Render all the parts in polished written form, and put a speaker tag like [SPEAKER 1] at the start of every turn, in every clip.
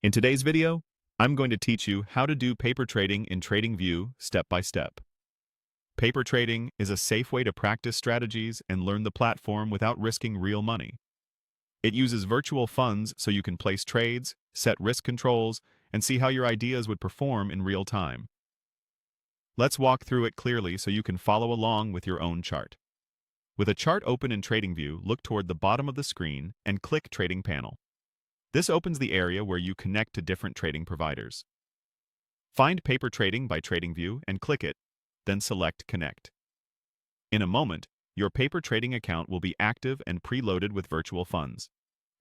[SPEAKER 1] In today's video, I'm going to teach you how to do paper trading in TradingView step by step. Paper trading is a safe way to practice strategies and learn the platform without risking real money. It uses virtual funds so you can place trades, set risk controls, and see how your ideas would perform in real time. Let's walk through it clearly so you can follow along with your own chart. With a chart open in TradingView, look toward the bottom of the screen and click Trading Panel. This opens the area where you connect to different trading providers. Find Paper Trading by TradingView and click it, then select Connect. In a moment, your paper trading account will be active and preloaded with virtual funds.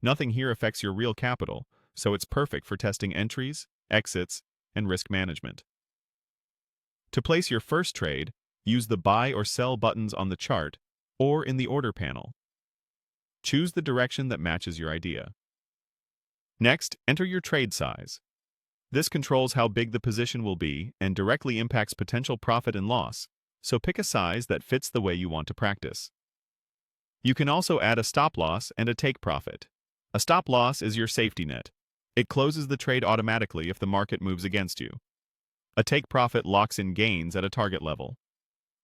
[SPEAKER 1] Nothing here affects your real capital, so it's perfect for testing entries, exits, and risk management. To place your first trade, use the Buy or Sell buttons on the chart or in the Order panel. Choose the direction that matches your idea. Next, enter your trade size. This controls how big the position will be and directly impacts potential profit and loss, so pick a size that fits the way you want to practice. You can also add a stop loss and a take profit. A stop loss is your safety net. It closes the trade automatically if the market moves against you. A take profit locks in gains at a target level.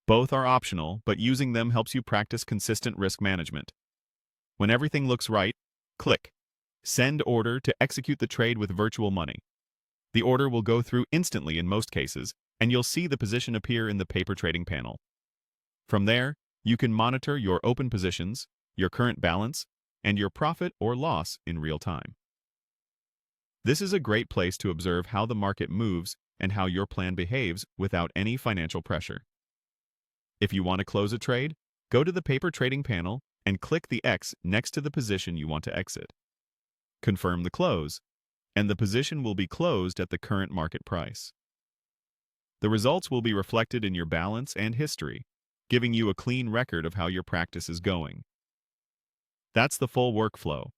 [SPEAKER 1] Both are optional, but using them helps you practice consistent risk management. When everything looks right, click Send Order to execute the trade with virtual money. The order will go through instantly in most cases, and you'll see the position appear in the paper trading panel. From there, you can monitor your open positions, your current balance, and your profit or loss in real time. This is a great place to observe how the market moves and how your plan behaves without any financial pressure. If you want to close a trade, go to the paper trading panel and click the X next to the position you want to exit. Confirm the close, and the position will be closed at the current market price. The results will be reflected in your balance and history, giving you a clean record of how your practice is going. That's the full workflow.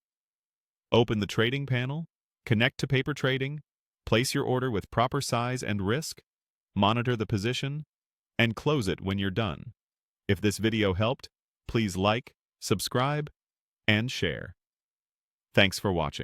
[SPEAKER 1] Open the trading panel, connect to paper trading, place your order with proper size and risk, monitor the position, and close it when you're done. If this video helped, please like, subscribe, and share. Thanks for watching.